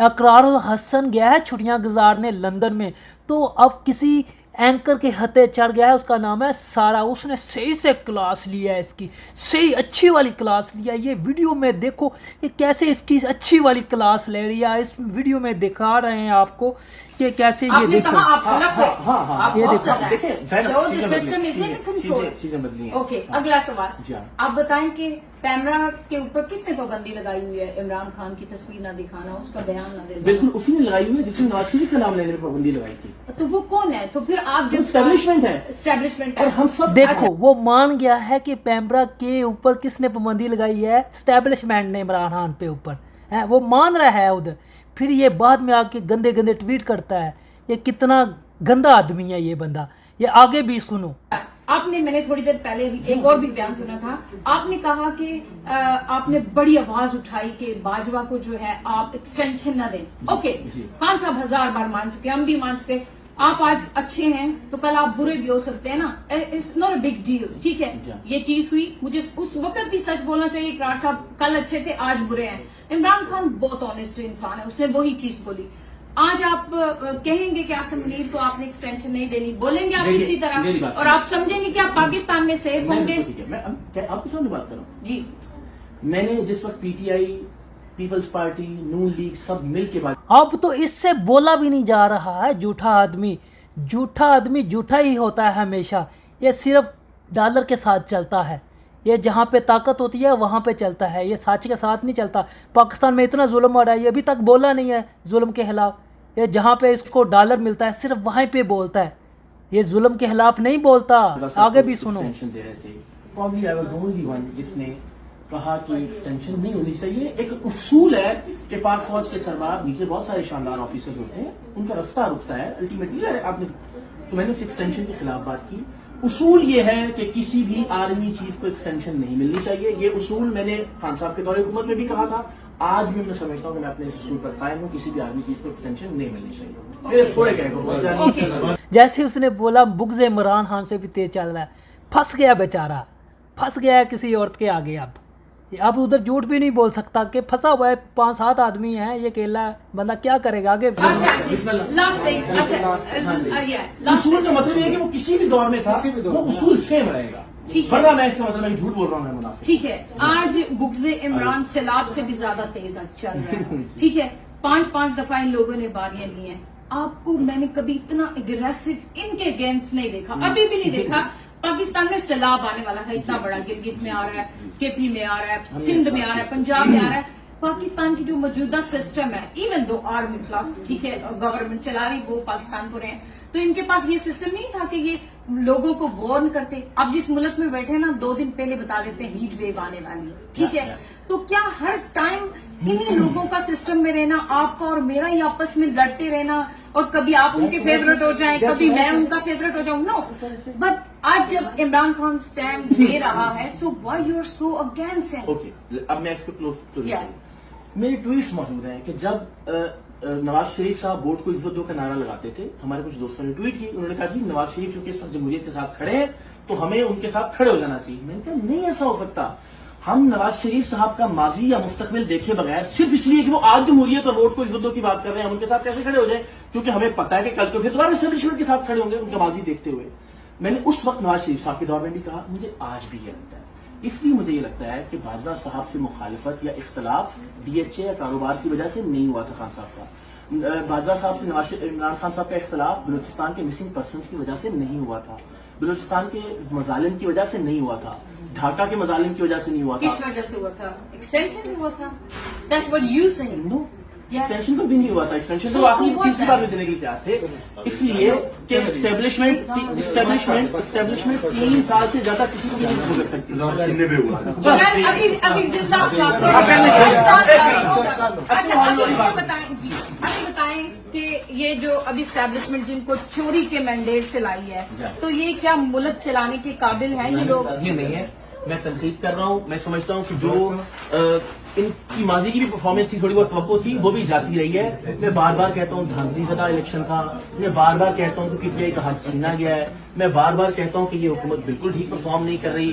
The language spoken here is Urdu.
اقرار الحسن گیا ہے چھٹیاں گزارنے لندن میں، تو اب کسی اینکر کے ہتھے چڑھ گیا ہے، اس کا نام ہے سارا. اس نے صحیح سے کلاس لیا ہے، اس کی صحیح اچھی والی کلاس لیا. یہ ویڈیو میں دیکھو یہ کیسے اس کی اچھی والی کلاس لے رہی ہے. اس ویڈیو میں دکھا رہے ہیں آپ کو کہ کیسے یہ دیکھو. یہ دیکھو. اوکے، اگلا سوال آپ بتائیں کہ پیمرا کے اوپر کس نے پابندی لگائی ہوئی ہے عمران خان کی تصویر نہ دکھانا، اس کا بیان نہ دینا؟ بالکل اسی نے لگائی ہوئی ہے جس نے نواز شریف کا نام لینے پر پابندی لگائی تھی. تو وہ کون ہے؟ تو پھر آپ جب اسٹیبلشمنٹ ہے، اسٹیبلشمنٹ اور ہم سب دیکھو وہ مان گیا ہے کہ پیمرا کے اوپر کس نے پابندی لگائی ہے، اسٹیبلشمنٹ نے عمران خان پہ اوپر ہے، وہ مان رہا ہے ادھر. پھر یہ بعد میں آ کے گندے گندے ٹویٹ کرتا ہے. یہ کتنا گندا آدمی ہے یہ بندہ. یہ آگے بھی سنو. آپ نے، میں نے تھوڑی دیر پہلے ایک اور بھی بیان سنا تھا، آپ نے کہا کہ آپ نے بڑی آواز اٹھائی کہ باجوہ کو جو ہے آپ ایکسٹینشن نہ دیں. اوکے، خان صاحب 1000 بار مان چکے، ہم بھی مان چکے. آپ آج اچھے ہیں تو کل آپ برے بھی ہو سکتے ہیں نا. It's not a big deal. ٹھیک ہے، یہ چیز ہوئی. مجھے اس وقت بھی سچ بولنا چاہیے. اقرار صاحب کل اچھے تھے، آج برے ہیں. عمران خان بہت آنےسٹ انسان ہے، اس نے وہی چیز بولی. آج آپ کہیں گے کہ آصم منیر کو آپ نے ایکسٹینشن نہیں دینی، بولیں گے آپ اسی طرح، اور آپ سمجھیں گے کہ آپ پاکستان میں سیف ہوں گے. میں آپ کے سامنے بات کر رہا ہوں. جی، میں نے جس وقت P T I, Peoples Party, Noon League سب مل کے بات، اب تو اس سے بولا بھی نہیں جا رہا ہے. جھوٹا آدمی جھوٹا ہی ہوتا ہے ہمیشہ. یہ صرف ڈالر کے ساتھ چلتا ہے. یہ جہاں پہ طاقت ہوتی ہے وہاں پہ چلتا ہے، یہ سچ کے ساتھ نہیں چلتا. پاکستان میں اتنا ظلم ہو رہا ہے، یہ ابھی تک بولا نہیں ہے ظلم کے خلاف. یہ جہاں پہ اس کو ڈالر ملتا ہے صرف وہیں پہ بولتا ہے، یہ ظلم کے خلاف نہیں بولتا. آگے بھی سنو. ایکسٹینشن دے رہے تھے. Probably I was the only one جس نے کہا کہ ایکسٹینشن نہیں ہونی چاہیے. ایک اصول ہے کہ پاک فوج کے سربراہ نیچے بہت سارے شاندار آفیسر ہوتے ہیں، ان کا رستہ رکتا ہے الٹیمیٹلی. آپ نے تو میں نے اس ایکسٹینشن کے خلاف بات کی. اصول یہ ہے کہ کسی بھی آرمی چیف کو ایکسٹینشن نہیں ملنی چاہیے. یہ اصول میں نے خان صاحب کے دور حکومت میں بھی کہا تھا. آج بھی میں سمجھتا ہوں کہ میں اپنے اس اصول پر قائم ہوں. کسی بھی آرمی چیف کو ایکسٹینشن نہیں ملنی چاہیے. میرے تھوڑے کہہ جیسے اس نے بولا بغض عمران خان سے بھی تیز چل رہا ہے. پھنس گیا بیچارہ، پھنس گیا ہے کسی عورت کے آگے. اب ادھر جھوٹ بھی نہیں بول سکتا کہ پھنسا ہوا ہے. 5-7 آدمی ہیں، یہ اکیلا بندہ کیا کرے گا. آگے اصول کا مطلب یہ ہے کہ وہ کسی بھی دور میں تھا، وہ اصول سیم رہے گا. ورنہ میں اس کا مطلب میں جھوٹ بول رہا ہوں، میں منافق. ٹھیک ہے. آج بغض عمران سیلاب سے بھی زیادہ تیز چل رہا ہے. ٹھیک ہے، 5 دفعہ ان لوگوں نے باریاں لی ہیں. آپ کو میں نے کبھی اتنا اگریسو ان کے اگینسٹ نہیں دیکھا، ابھی بھی نہیں دیکھا. پاکستان میں سیلاب آنے والا ہے اتنا بڑا، گلگت میں آ رہا ہے، کے پی میں آ رہا ہے، سندھ میں آ رہا ہے، پنجاب میں آ رہا ہے. پاکستان کی جو موجودہ سسٹم ہے، ایون دو آرمی پلس ٹھیک ہے گورنمنٹ چلا رہی، وہ پاکستان کو رہے ہیں، تو ان کے پاس یہ سسٹم نہیں تھا کہ یہ لوگوں کو وارن کرتے. اب جس ملک میں بیٹھے نا 2 دن پہلے بتا دیتے ہیں ہیٹ ویو آنے والی ہے. ٹھیک ہے، تو کیا ہر ٹائم انہی لوگوں کا سسٹم میں رہنا، آپ کا اور میرا ہی آپس میں لڑتے رہنا، اور کبھی آپ ان کے فیوریٹ ہو جائیں، کبھی میں ان کا فیوریٹ ہو جاؤں؟ نو. بٹ آج جب عمران خان اسٹینڈ لے رہا ہے، so why you are so against ہم؟ اوکے، اب میں اس کو کلوز میری ٹویٹس موجود ہیں کہ جب نواز شریف صاحب ووٹ کو عزت دو کا نعرہ لگاتے تھے، ہمارے کچھ دوستوں نے ٹویٹ کی. انہوں نے کہا جی نواز شریف چونکہ اس وقت جمہوریت کے ساتھ کھڑے ہیں تو ہمیں ان کے ساتھ کھڑے ہو جانا چاہیے. میں نے کہا نہیں ایسا ہو سکتا. ہم نواز شریف صاحب کا ماضی یا مستقبل دیکھے بغیر صرف اس لیے کہ وہ آج جمہوریت اور ووٹ کو عزت دو کی بات کر رہے ہیں، ہم ان کے ساتھ کیسے کھڑے ہو جائیں؟ کیونکہ ہمیں پتا ہے کہ کل تو پھر دوبارہ اسٹیبلشمنٹ کے ساتھ کھڑے ہوں گے ان کا ماضی دیکھتے ہوئے. میں نے اس وقت نواز شریف صاحب کے دور میں بھی کہا، مجھے آج بھی یہ لگتا ہے. اس لیے مجھے یہ لگتا ہے کہ باجوہ صاحب سے مخالفت یا اختلاف ڈی ایچ اے یا کاروبار کی وجہ سے نہیں ہوا تھا. خان صاحب کا باجوہ صاحب سے عمران خان صاحب کا اختلاف بلوچستان کے مسنگ پرسنز کی وجہ سے نہیں ہوا تھا، بلوچستان کے مظالم کی وجہ سے نہیں ہوا تھا، ڈھاکہ کے مظالم کی وجہ سے نہیں ہوا تھا. کس وجہ سے ہوا تھا؟ ایکسٹینشن سے ہوا تھا. That's what you saying. No, extension پر بھی نہیں ہوا تھا. ایکسٹینشن تو آخری تیسری بار میں دینے کے لیے تیار تھے، اس لیے کہ اسٹیبلشمنٹ 3 سال سے زیادہ کسی کو بھی نہیں ہو سکتی. بتائیں کہ یہ جو ابھی اسٹیبلشمنٹ جن کو چوری کے مینڈیٹ سے لائی ہے، تو یہ کیا ملک چلانے کے قابل ہیں یہ لوگ؟ یہ نہیں ہے. میں تنقید کر رہا ہوں. میں سمجھتا ہوں کہ جو ان کی ماضی کی بھی پرفارمنس تھی، تھوڑی بہت توقع تھی، وہ بھی جاتی رہی ہے. میں بار بار کہتا ہوں دھاندلی زدہ الیکشن تھا. میں بار بار کہتا ہوں کہ PTI کا حق چھینا گیا ہے. میں بار بار کہتا ہوں کہ یہ حکومت بالکل ٹھیک پرفارم نہیں کر رہی.